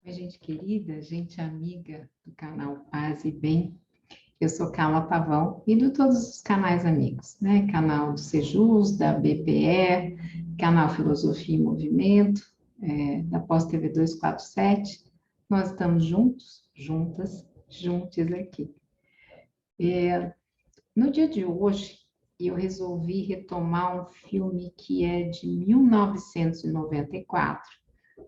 Oi, gente querida, gente amiga do canal Paz e Bem. Eu sou Carla Pavão e de todos os canais amigos, né? Canal do Sejus, da BPE, canal Filosofia e Movimento, da Pós TV 247. Nós estamos juntos, juntas, juntos aqui. No dia de hoje, eu resolvi retomar um filme que é de 1994,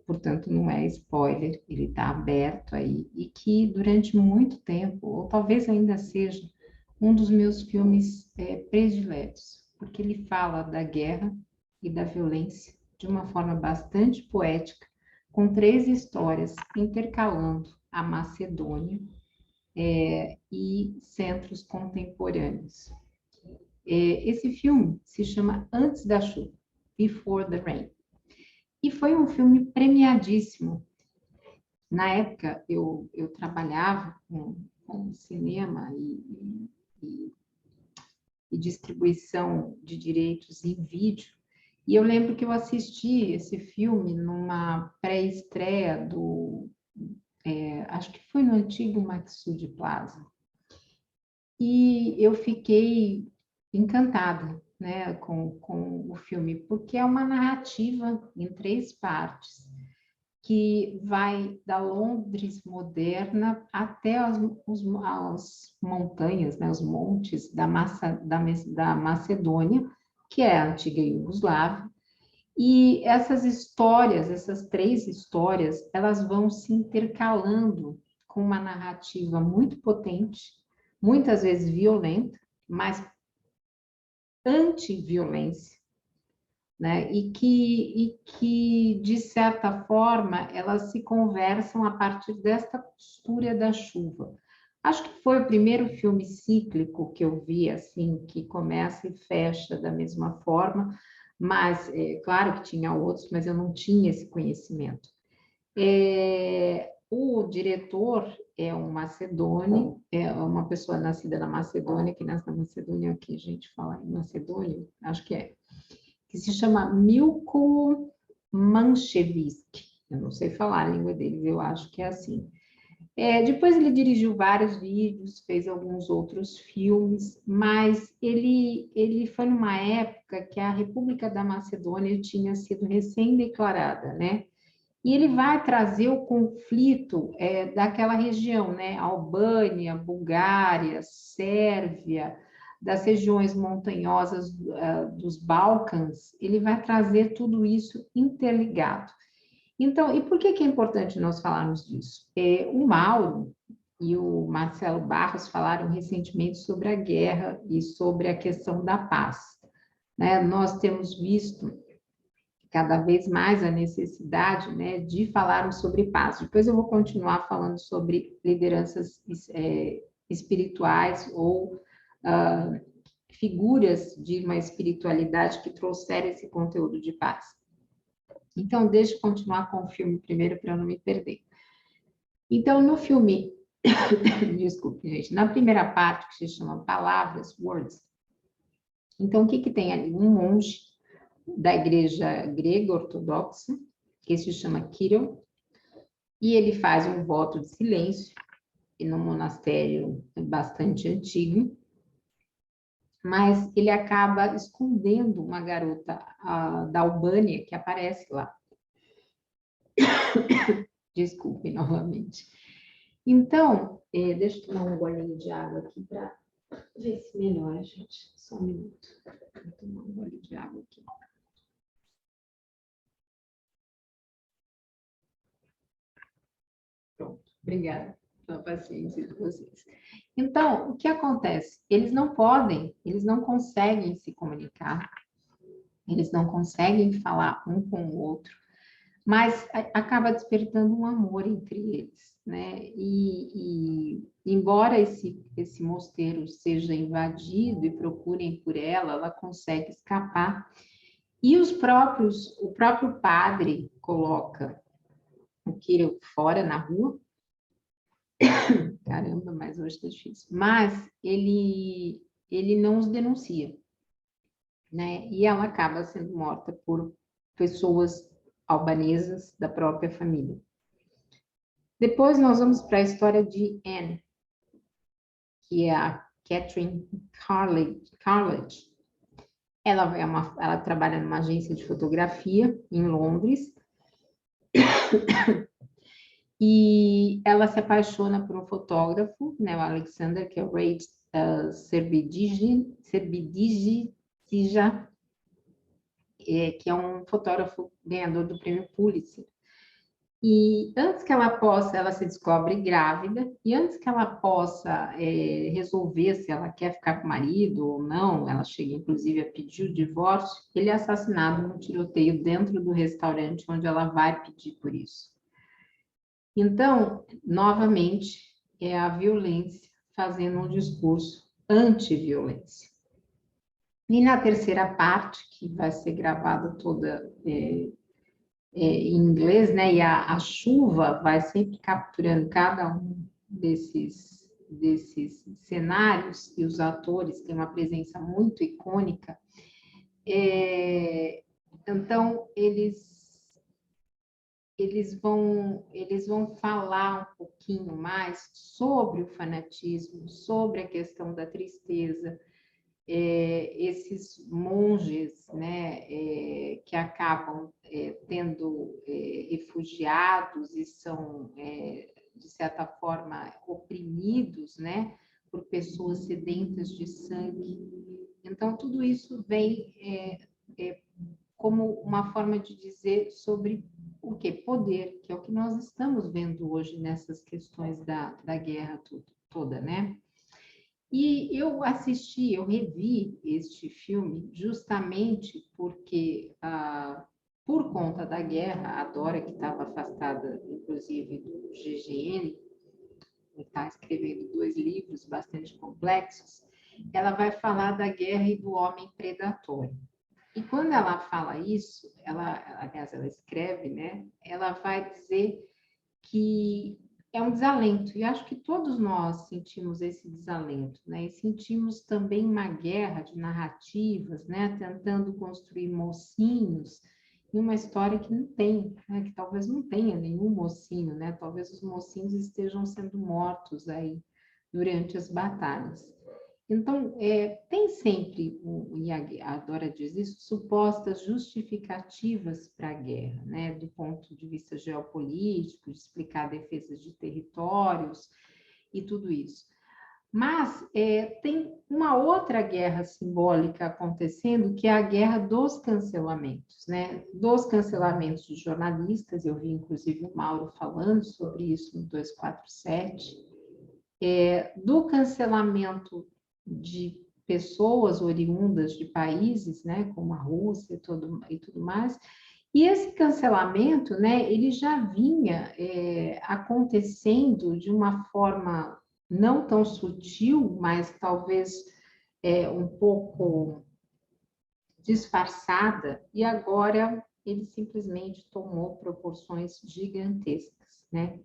portanto não é spoiler, ele está aberto aí, e que durante muito tempo, ou talvez ainda seja, um dos meus filmes prediletos, porque ele fala da guerra e da violência de uma forma bastante poética, com três histórias intercalando a Macedônia e centros contemporâneos. Esse filme se chama Antes da Chuva, Before the Rain, e foi um filme premiadíssimo. Na época, eu trabalhava com cinema e distribuição de direitos em vídeo, e eu lembro que eu assisti esse filme numa pré-estreia acho que foi no antigo Maxud Plaza, e eu fiquei encantada, né, com o filme, porque é uma narrativa em três partes, que vai da Londres moderna até as montanhas, né, os montes da Macedônia, que é a antiga Iugoslávia. E essas histórias, essas três histórias, elas vão se intercalando com uma narrativa muito potente, muitas vezes violenta, mas anti-violência, né? E que, de certa forma, elas se conversam a partir desta costura da chuva. Acho que foi o primeiro filme cíclico que eu vi, assim, que começa e fecha da mesma forma, mas, claro que tinha outros, mas eu não tinha esse conhecimento. O diretor é um macedônio, é uma pessoa nascida na Macedônia, que nasce na Macedônia, que a gente fala em Macedônia, acho que se chama Milko Manchevski. Eu não sei falar a língua deles, eu acho que é assim. Depois ele dirigiu vários vídeos, fez alguns outros filmes, mas ele foi numa época que a República da Macedônia tinha sido recém-declarada, né? E ele vai trazer o conflito daquela região, né? Albânia, Bulgária, Sérvia, das regiões montanhosas dos Balcãs, ele vai trazer tudo isso interligado. Então, e por que que é importante nós falarmos disso? O Mauro e o Marcelo Barros falaram recentemente sobre a guerra e sobre a questão da paz, né? Nós temos visto cada vez mais a necessidade, né, de falarmos sobre paz. Depois eu vou continuar falando sobre lideranças espirituais ou figuras de uma espiritualidade que trouxeram esse conteúdo de paz. Então, deixa eu continuar com o filme primeiro para eu não me perder. Então, no filme, desculpe, gente, na primeira parte, que se chama Palavras, Words, então, o que que tem ali? Um monge da igreja grega ortodoxa, que se chama Kirill, e ele faz um voto de silêncio num monastério bastante antigo, mas ele acaba escondendo uma garota da Albânia que aparece lá. Desculpe novamente. Então, deixa eu tomar um golinho de água aqui para ver se melhora, gente. Só um minuto. Vou tomar um gole de água aqui. Pronto, obrigada pela paciência de vocês. Então, o que acontece? Eles não podem, eles não conseguem se comunicar, eles não conseguem falar um com o outro, mas acaba despertando um amor entre eles, né? E embora esse mosteiro seja invadido e procurem por ela, ela consegue escapar. E o próprio padre coloca o Kirill fora na rua. Caramba, mas hoje está difícil. Mas ele não os denuncia, né? E ela acaba sendo morta por pessoas albanesas da própria família. Depois nós vamos para a história de Anne, que é a Catherine Carlage. Ela trabalha numa agência de fotografia em Londres e ela se apaixona por um fotógrafo, né, o Alexander, que é o Ray Serbidija, que é um fotógrafo ganhador do prêmio Pulitzer. E antes que ela se descobre grávida, e antes que ela possa resolver se ela quer ficar com o marido ou não, ela chega inclusive a pedir o divórcio, ele é assassinado num tiroteio dentro do restaurante onde ela vai pedir por isso. Então, novamente, é a violência fazendo um discurso anti-violência. E na terceira parte, que vai ser gravada toda em inglês, né? E a chuva vai sempre capturando cada um desses cenários, e os atores têm uma presença muito icônica. Então, eles vão falar um pouquinho mais sobre o fanatismo, sobre a questão da tristeza, esses monges, né, que acabam tendo refugiados e são, de certa forma, oprimidos, né, por pessoas sedentas de sangue. Então, tudo isso vem como uma forma de dizer sobre o quê? Poder, que é o que nós estamos vendo hoje nessas questões da guerra toda, né? E eu revi este filme justamente porque, por conta da guerra, a Dora, que estava afastada, inclusive, do GGN, está escrevendo 2 livros bastante complexos, ela vai falar da guerra e do homem predatório. E quando ela fala isso, aliás, ela escreve, né? Ela vai dizer que é um desalento, e acho que todos nós sentimos esse desalento, né? E sentimos também uma guerra de narrativas, né? Tentando construir mocinhos em uma história que não tem, né? Que talvez não tenha nenhum mocinho, né? Talvez os mocinhos estejam sendo mortos aí durante as batalhas. Então, tem sempre, e a Dora diz isso, supostas justificativas para a guerra, né? Do ponto de vista geopolítico, de explicar defesas de territórios e tudo isso. Mas tem uma outra guerra simbólica acontecendo, que é a guerra dos cancelamentos, né? Dos cancelamentos de jornalistas, eu vi inclusive o Mauro falando sobre isso no 247, do cancelamento de pessoas oriundas de países, né, como a Rússia e tudo mais. E esse cancelamento, né, ele já vinha acontecendo de uma forma não tão sutil, mas talvez um pouco disfarçada, e agora ele simplesmente tomou proporções gigantescas, né?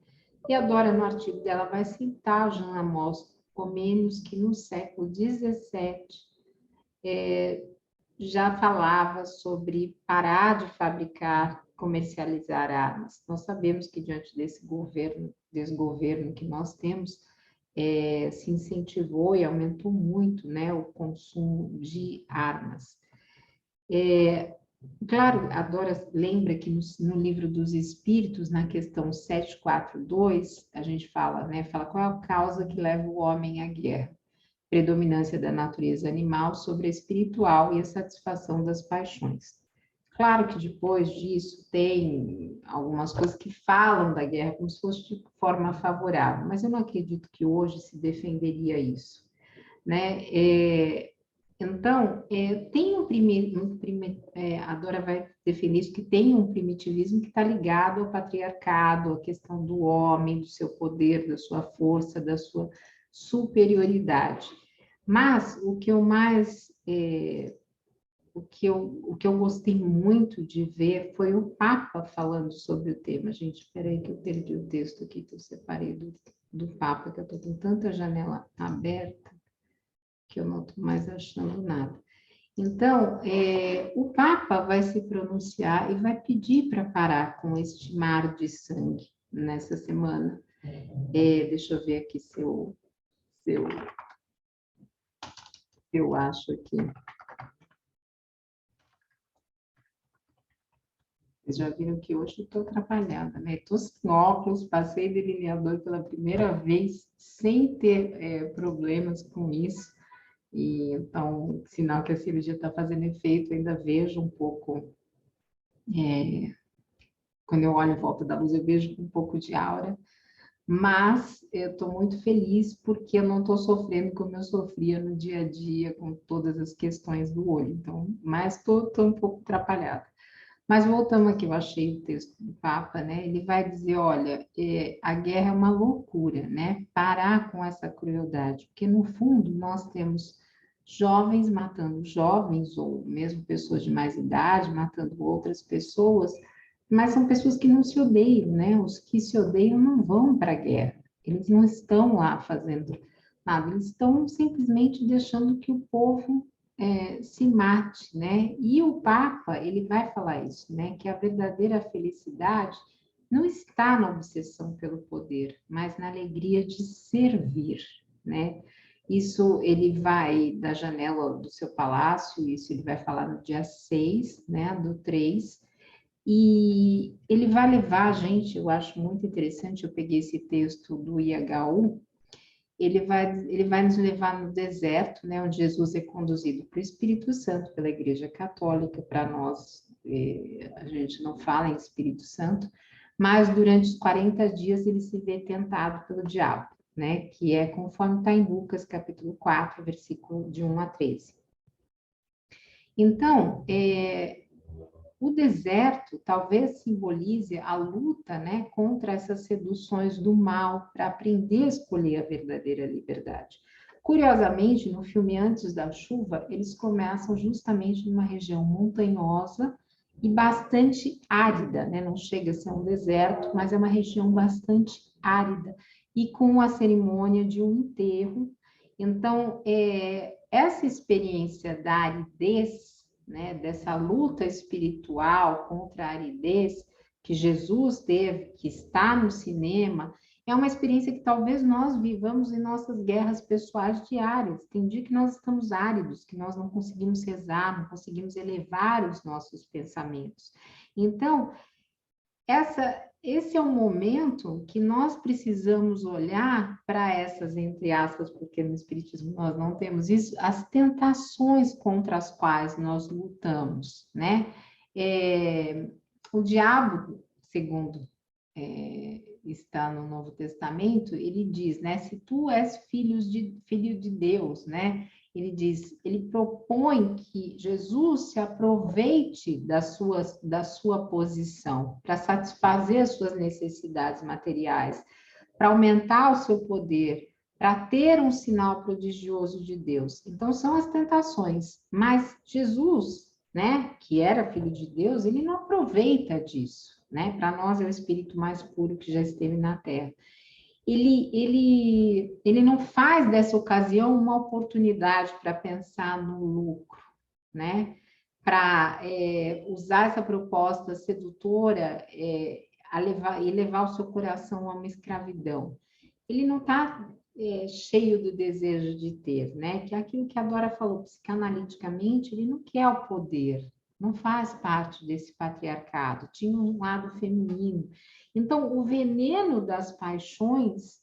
E a Dora, no artigo dela, vai citar Jean Amos Comenius, que no século XVII já falava sobre parar de fabricar, comercializar armas. Nós sabemos que, diante desse desgoverno que nós temos, se incentivou e aumentou muito, né, o consumo de armas. Claro, a Dora lembra que no livro dos Espíritos, na questão 742, a gente fala, né, qual é a causa que leva o homem à guerra? Predominância da natureza animal sobre a espiritual e a satisfação das paixões. Claro que depois disso tem algumas coisas que falam da guerra como se fosse de forma favorável, mas eu não acredito que hoje se defenderia isso, né? Então, tem a Dora vai defender isso, que tem um primitivismo que está ligado ao patriarcado, à questão do homem, do seu poder, da sua força, da sua superioridade. Mas o que eu mais, o que eu gostei muito de ver foi o Papa falando sobre o tema. Gente, espera aí que eu perdi o texto aqui que eu separei do Papa, que eu estou com tanta janela aberta que eu não estou mais achando nada. Então, o Papa vai se pronunciar e vai pedir para parar com este mar de sangue nessa semana, Deixa eu ver aqui se eu acho aqui. Vocês já viram que hoje eu estou atrapalhada, né? Estou sem óculos, passei delineador pela primeira vez, sem ter problemas com isso. E, então, sinal que a cirurgia está fazendo efeito, ainda vejo um pouco. Quando eu olho em volta da luz, eu vejo um pouco de aura. Mas eu estou muito feliz porque eu não estou sofrendo como eu sofria no dia a dia com todas as questões do olho. Então, mas estou um pouco atrapalhada. Mas voltando aqui, eu achei o texto do Papa, né? Ele vai dizer, olha, a guerra é uma loucura, né? Parar com essa crueldade, porque no fundo nós temos jovens matando jovens, ou mesmo pessoas de mais idade matando outras pessoas, mas são pessoas que não se odeiam, né? Os que se odeiam não vão para a guerra, eles não estão lá fazendo nada, eles estão simplesmente deixando que o povo se mate, né? E o Papa, ele vai falar isso, né? Que a verdadeira felicidade não está na obsessão pelo poder, mas na alegria de servir, né? Isso ele vai da janela do seu palácio, isso ele vai falar no dia 6, né, do 3, e ele vai levar a gente, eu acho muito interessante, eu peguei esse texto do IHU, ele vai nos levar no deserto, né, onde Jesus é conduzido para o Espírito Santo, pela Igreja Católica. Para nós, a gente não fala em Espírito Santo, mas durante os 40 dias ele se vê tentado pelo diabo, né, que é conforme está em Lucas, capítulo 4, versículo de 1 a 13. Então, o deserto talvez simbolize a luta, né, contra essas seduções do mal, para aprender a escolher a verdadeira liberdade. Curiosamente, no filme Antes da Chuva, eles começam justamente numa região montanhosa e bastante árida, né? Não chega a ser um deserto, mas é uma região bastante árida, e com a cerimônia de um enterro. Então, essa experiência da aridez, né, dessa luta espiritual contra a aridez que Jesus teve, que está no cinema, é uma experiência que talvez nós vivamos em nossas guerras pessoais diárias. Tem dia que nós estamos áridos, que nós não conseguimos rezar, não conseguimos elevar os nossos pensamentos. Então, esse é um momento que nós precisamos olhar para essas, entre aspas, porque no Espiritismo nós não temos isso, as tentações contra as quais nós lutamos, né? O diabo, segundo está no Novo Testamento, ele diz, né? Se tu és filho de Deus, né? Ele diz, ele propõe que Jesus se aproveite da sua posição para satisfazer as suas necessidades materiais, para aumentar o seu poder, para ter um sinal prodigioso de Deus. Então, são as tentações. Mas Jesus, né, que era filho de Deus, ele não aproveita disso, né? Para nós é o espírito mais puro que já esteve na Terra. Ele não faz dessa ocasião uma oportunidade para pensar no lucro, né? Para usar essa proposta sedutora e levar o seu coração a uma escravidão. Ele não está cheio do desejo de ter, né? Que é aquilo que a Dora falou, psicanaliticamente, ele não quer o poder, não faz parte desse patriarcado, tinha um lado feminino. Então, o veneno das paixões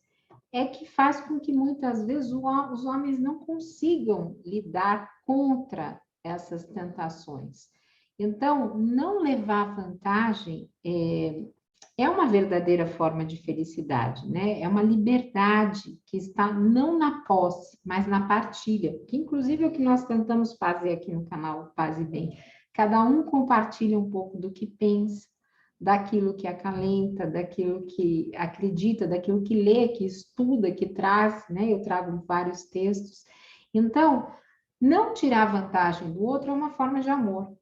é que faz com que muitas vezes os homens não consigam lidar contra essas tentações. Então, não levar vantagem é uma verdadeira forma de felicidade, né? É uma liberdade que está não na posse, mas na partilha, que inclusive é o que nós tentamos fazer aqui no canal Paz e Bem. Cada um compartilha um pouco do que pensa, daquilo que acalenta, daquilo que acredita, daquilo que lê, que estuda, que traz, né? Eu trago vários textos. Então, não tirar vantagem do outro é uma forma de amor,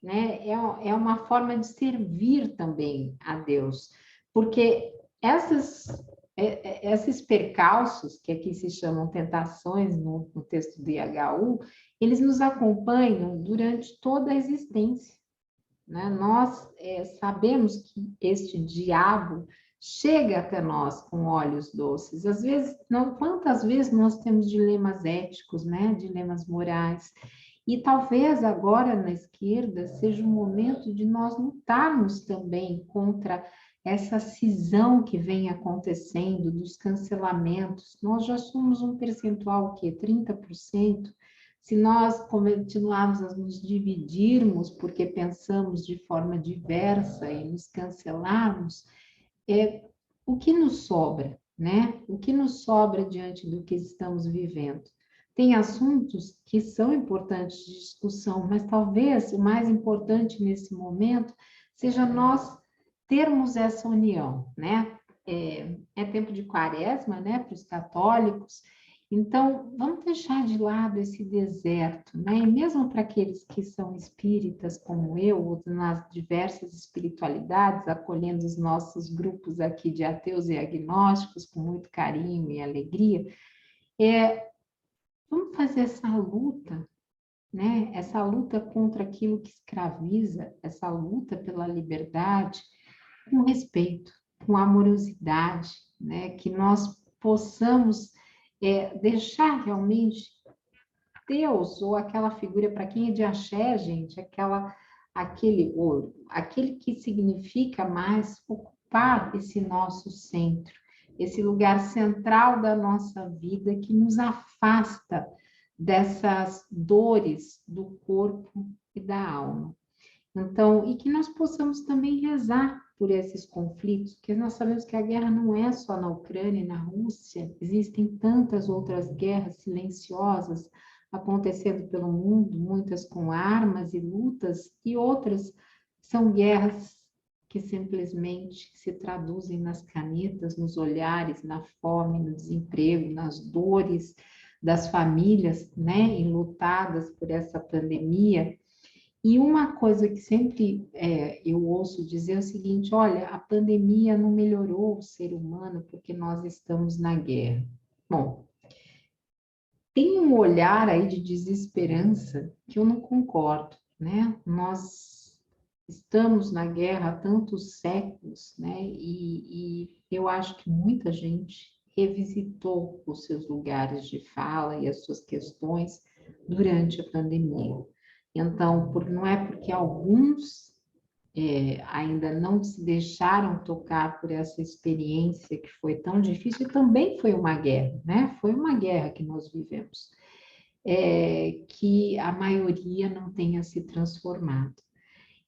né? É uma forma de servir também a Deus, porque esses percalços, que aqui se chamam tentações no texto do IHU, eles nos acompanham durante toda a existência, né? Nós sabemos que este diabo chega até nós com olhos doces. Às vezes, não, quantas vezes nós temos dilemas éticos, né? Dilemas morais. E talvez agora na esquerda seja o momento de nós lutarmos também contra essa cisão que vem acontecendo dos cancelamentos. Nós já somos um percentual, o quê? 30%. Se nós continuarmos a nos dividirmos porque pensamos de forma diversa e nos cancelarmos, o que nos sobra, né? O que nos sobra diante do que estamos vivendo? Tem assuntos que são importantes de discussão, mas talvez o mais importante nesse momento seja nós termos essa união, né? É tempo de quaresma, né, para os católicos, então vamos deixar de lado esse deserto, né? E mesmo para aqueles que são espíritas como eu, ou nas diversas espiritualidades, acolhendo os nossos grupos aqui de ateus e agnósticos com muito carinho e alegria, vamos fazer essa luta, né? Essa luta contra aquilo que escraviza, essa luta pela liberdade, com respeito, com amorosidade, né? Que nós possamos deixar realmente Deus, ou aquela figura, para quem é de axé, gente, aquele que significa mais ocupar esse nosso centro, esse lugar central da nossa vida que nos afasta dessas dores do corpo e da alma. Então, e que nós possamos também rezar por esses conflitos, porque nós sabemos que a guerra não é só na Ucrânia e na Rússia, existem tantas outras guerras silenciosas acontecendo pelo mundo, muitas com armas e lutas, e outras são guerras que simplesmente se traduzem nas canetas, nos olhares, na fome, no desemprego, nas dores das famílias, né, enlutadas por essa pandemia. E uma coisa que sempre eu ouço dizer é o seguinte: olha, a pandemia não melhorou o ser humano porque nós estamos na guerra. Bom, tem um olhar aí de desesperança que eu não concordo, né? Nós estamos na guerra há tantos séculos, né? E eu acho que muita gente revisitou os seus lugares de fala e as suas questões durante a pandemia. Então, não é porque alguns ainda não se deixaram tocar por essa experiência que foi tão difícil, e também foi uma guerra, né? Foi uma guerra que nós vivemos, que a maioria não tenha se transformado.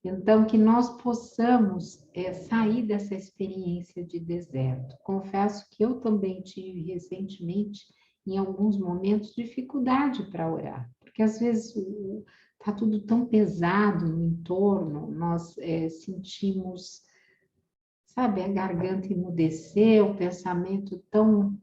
Então, que nós possamos sair dessa experiência de deserto. Confesso que eu também tive recentemente, em alguns momentos, dificuldade para orar, porque às vezes está tudo tão pesado no entorno, nós sentimos, sabe, a garganta emudecer, o pensamento tão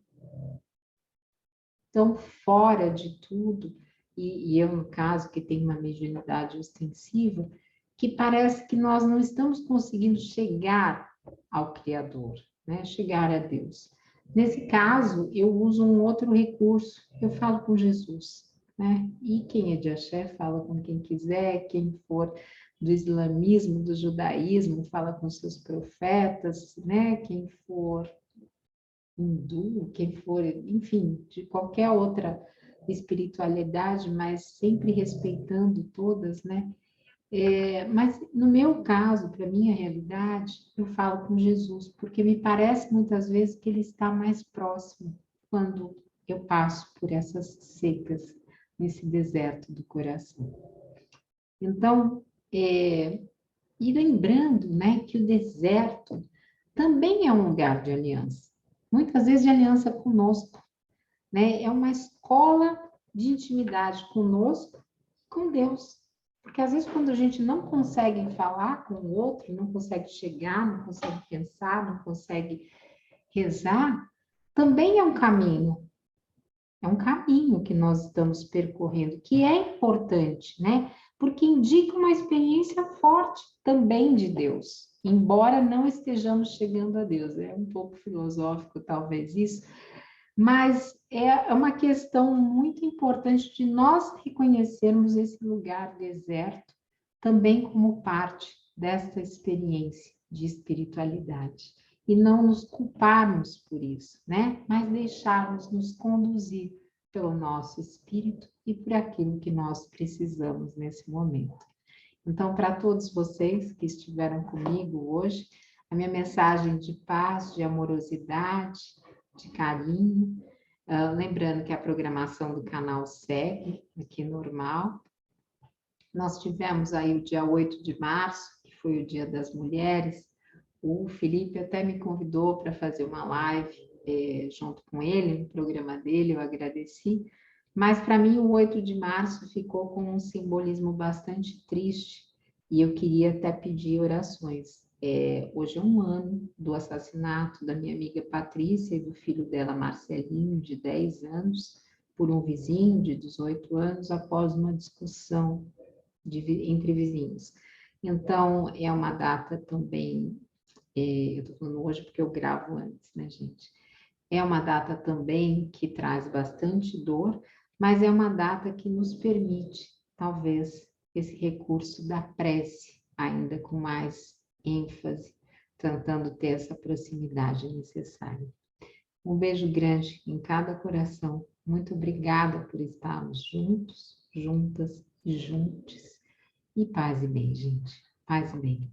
fora de tudo, e eu, no caso, que tenho uma mediunidade ostensiva, que parece que nós não estamos conseguindo chegar ao Criador, né? Chegar a Deus. Nesse caso, eu uso um outro recurso, eu falo com Jesus, né? E quem é de axé fala com quem quiser, quem for do islamismo, do judaísmo, fala com seus profetas, né? Quem for hindu, quem for, enfim, de qualquer outra espiritualidade, mas sempre respeitando todas, né? Mas no meu caso, para minha realidade, eu falo com Jesus, porque me parece muitas vezes que ele está mais próximo quando eu passo por essas secas, nesse deserto do coração. Então, e lembrando, né, que o deserto também é um lugar de aliança, muitas vezes de aliança conosco, né? É uma escola de intimidade conosco, com Deus. Porque às vezes quando a gente não consegue falar com o outro, não consegue chegar, não consegue pensar, não consegue rezar, também é um caminho. É um caminho que nós estamos percorrendo, que é importante, né? Porque indica uma experiência forte também de Deus, embora não estejamos chegando a Deus. É um pouco filosófico, talvez isso, mas é uma questão muito importante de nós reconhecermos esse lugar deserto também como parte dessa experiência de espiritualidade. e não nos culparmos por isso, né? Mas deixarmos nos conduzir pelo nosso espírito e por aquilo que nós precisamos nesse momento. Então, para todos vocês que estiveram comigo hoje, a minha mensagem de paz, de amorosidade, de carinho, lembrando que a programação do canal segue aqui normal. Nós tivemos aí o dia 8 de março, que foi o Dia das Mulheres. O Felipe até me convidou para fazer uma live junto com ele, no programa dele, eu agradeci. Mas para mim o 8 de março ficou com um simbolismo bastante triste e eu queria até pedir orações. Hoje é um ano do assassinato da minha amiga Patrícia e do filho dela, Marcelinho, de 10 anos, por um vizinho de 18 anos, após uma discussão entre vizinhos. Então, é uma data também, eu estou falando hoje porque eu gravo antes, né, gente? É uma data também que traz bastante dor, mas é uma data que nos permite, talvez, esse recurso da prece, ainda com mais ênfase, tentando ter essa proximidade necessária. Um beijo grande em cada coração. Muito obrigada por estarmos juntos, juntas e juntos. E paz e bem, gente. Paz e bem.